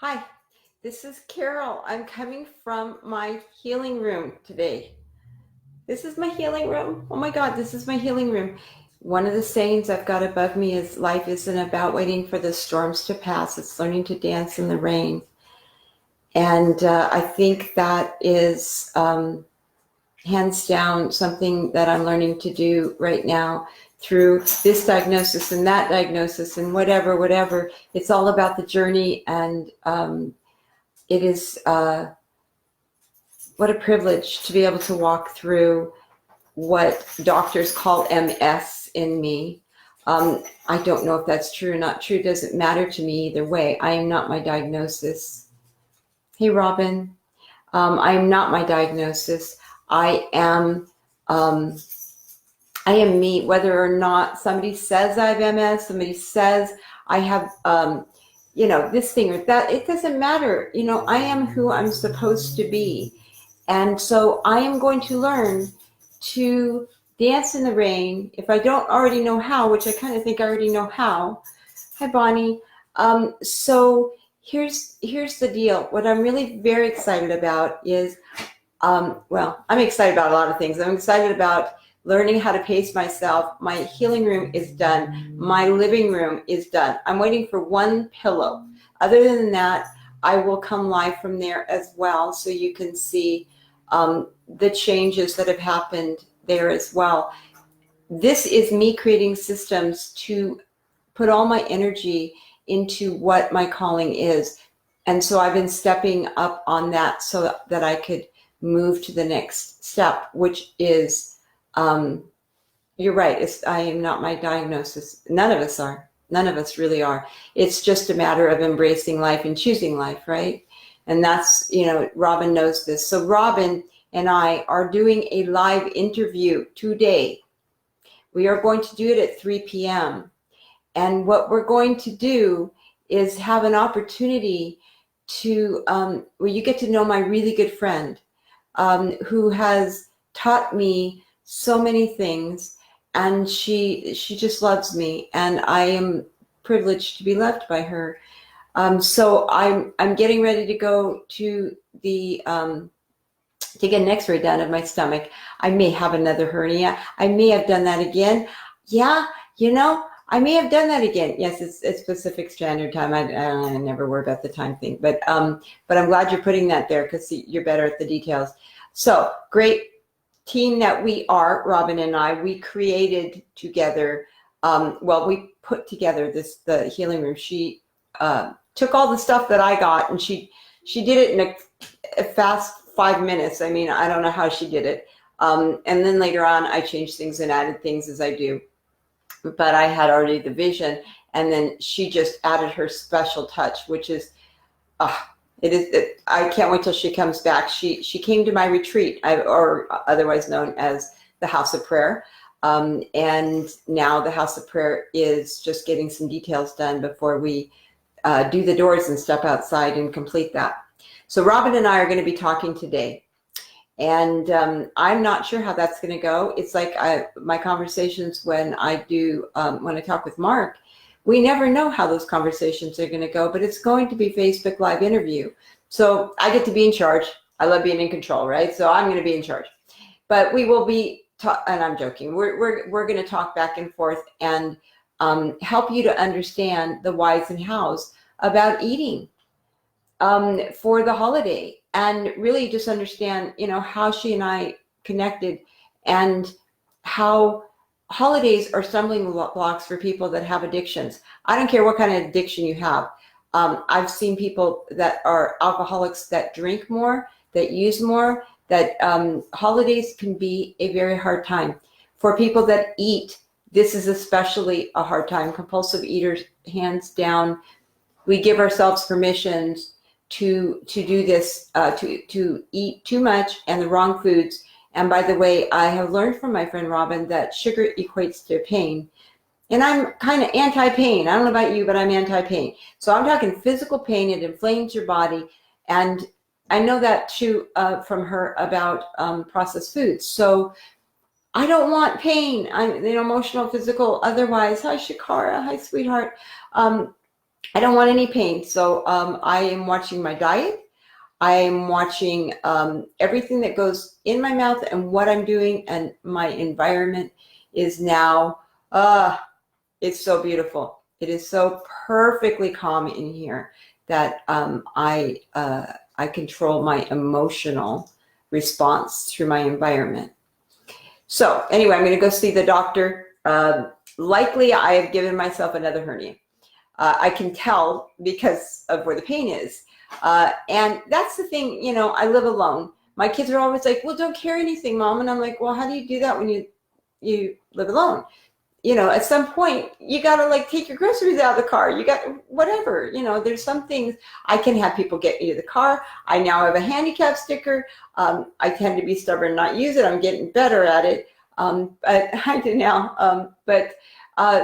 Hi, this is Carol. I'm coming from my healing room today. This is my healing room. Oh my God, this is my healing room. One of the sayings I've got above me is life isn't about waiting for the storms to pass. It's learning to dance in the rain. And I think that is hands down something that I'm learning to do right now through this diagnosis and that diagnosis and whatever. It's all about the journey, and it is what a privilege to be able to walk through what doctors call MS in me. I don't know if that's true or not true. It doesn't matter to me either way. I am not my diagnosis. Hey, Robin. I am not my diagnosis. I am me, whether or not somebody says I have MS, somebody says I have, this thing or that. It doesn't matter. I am who I'm supposed to be. And so I am going to learn to dance in the rain if I don't already know how, which I kind of think I already know how. Hi, Bonnie. So here's the deal. What I'm really very excited about is, I'm excited about a lot of things. I'm excited about learning how to pace myself. My healing room is done. My living room is done. I'm waiting for one pillow. Other than that, I will come live from there as well, so you can see the changes that have happened there as well. This is me creating systems to put all my energy into what my calling is. And so I've been stepping up on that so that I could move to the next step, which is, you're right, I am not my diagnosis. None of us are. None of us really are. It's just a matter of embracing life and choosing life, right? And that's, Robin knows this. So Robin and I are doing a live interview today. We are going to do it at 3 p.m. And what we're going to do is have an opportunity to, where you get to know my really good friend, who has taught me so many things, and she just loves me, and I am privileged to be loved by her. So I'm getting ready to go to the to get an x-ray done of my stomach. I may have another hernia. I may have done that again. Yeah, I may have done that again. Yes, it's Pacific Standard Time. I never worry about the time thing, but I'm glad you're putting that there, because you're better at the details. So great team that we are, Robin and I. We created together. We put together the healing room. She took all the stuff that I got, and she did it in a fast 5 minutes. I mean, I don't know how she did it. And then later on, I changed things and added things as I do. But I had already the vision, and then she just added her special touch, which is, I can't wait till she comes back. She came to my retreat, or otherwise known as the House of Prayer. And now the House of Prayer is just getting some details done before we do the doors and step outside and complete that. So Robin and I are going to be talking today. And I'm not sure how that's going to go. It's like my conversations when I talk with Mark, we never know how those conversations are going to go, but it's going to be Facebook Live interview. So I get to be in charge. I love being in control, right? So I'm going to be in charge. But we will be, and I'm joking, we're going to talk back and forth and help you to understand the whys and hows about eating for the holiday, and really just understand, how she and I connected, and how holidays are stumbling blocks for people that have addictions. I don't care what kind of addiction you have. I've seen people that are alcoholics that drink more, that use more, that holidays can be a very hard time. For people that eat, this is especially a hard time. Compulsive eaters, hands down. We give ourselves permissions to do this, to eat too much and the wrong foods. And by the way, I have learned from my friend Robin that sugar equates to pain. And I'm kind of anti-pain. I don't know about you, but I'm anti-pain. So I'm talking physical pain. It inflames your body. And I know that too from her about processed foods. So I don't want pain. I'm emotional, physical, otherwise. Hi, Shakara. Hi, sweetheart. I don't want any pain. So I am watching my diet. I am watching everything that goes in my mouth and what I'm doing, and my environment is now, it's so beautiful. It is so perfectly calm in here that I control my emotional response through my environment. So anyway, I'm going to go see the doctor. Likely I have given myself another hernia. I can tell because of where the pain is. And that's the thing, you know, I live alone. My kids are always like, well, don't carry anything, Mom. And I'm like, well, how do you do that when you live alone? You know, at some point you got to like take your groceries out of the car. You got whatever, you know, there's some things. I can have people get me to the car. I now have a handicap sticker. I tend to be stubborn and not use it. I'm getting better at it. But I do now. But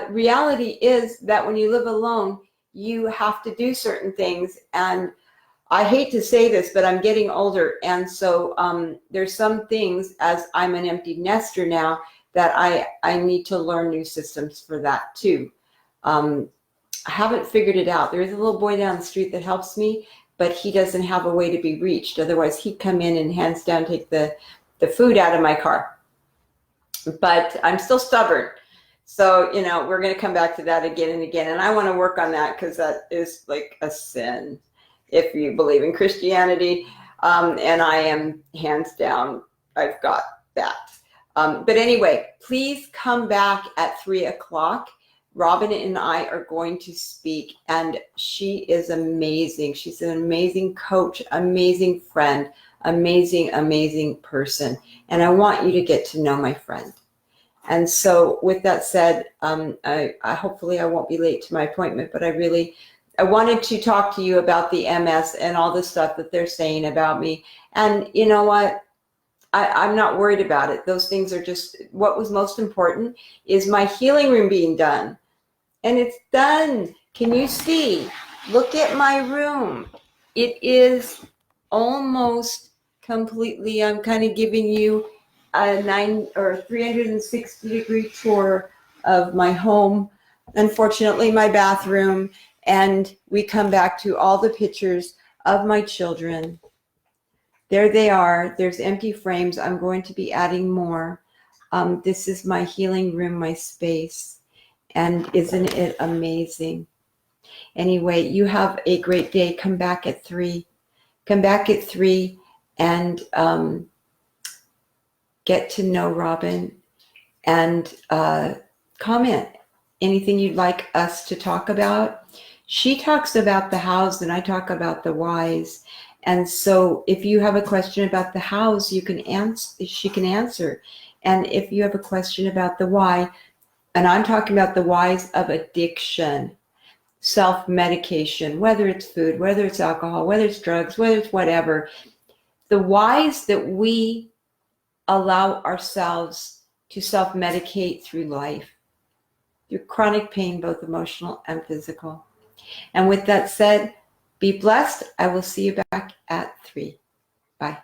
reality is that when you live alone, you have to do certain things. And I hate to say this, but I'm getting older. And so there's some things, as I'm an empty nester now, that I need to learn new systems for that too. I haven't figured it out. There is a little boy down the street that helps me, but he doesn't have a way to be reached. Otherwise, he'd come in and hands down take the food out of my car. But I'm still stubborn. So, you know, we're going to come back to that again and again. And I want to work on that because that is like a sin if you believe in Christianity. And I am hands down, I've got that. But anyway, please come back at 3 o'clock. Robin and I are going to speak, and she is amazing. She's an amazing coach, amazing friend, amazing, amazing person. And I want you to get to know my friend. And so with that said, I hopefully I won't be late to my appointment, but I wanted to talk to you about the MS and all the stuff that they're saying about me. And you know what? I'm not worried about it. Those things are just, what was most important is my healing room being done. And it's done. Can you see? Look at my room. It is almost completely, I'm kind of giving you a 360-degree tour of my home. Unfortunately, my bathroom. And we come back to all the pictures of my children. There they are. There's empty frames. I'm going to be adding more. This is my healing room, my space. And isn't it amazing? Anyway, you have a great day. Come back at 3. Come back at 3 and get to know Robin and comment anything you'd like us to talk about. She talks about the hows and I talk about the whys. And so if you have a question about the hows, you can answer, she can answer. And if you have a question about the why, and I'm talking about the whys of addiction, self-medication, whether it's food, whether it's alcohol, whether it's drugs, whether it's whatever, the whys that we allow ourselves to self-medicate through life, through chronic pain, both emotional and physical. And with that said, be blessed. I will see you back at 3. Bye.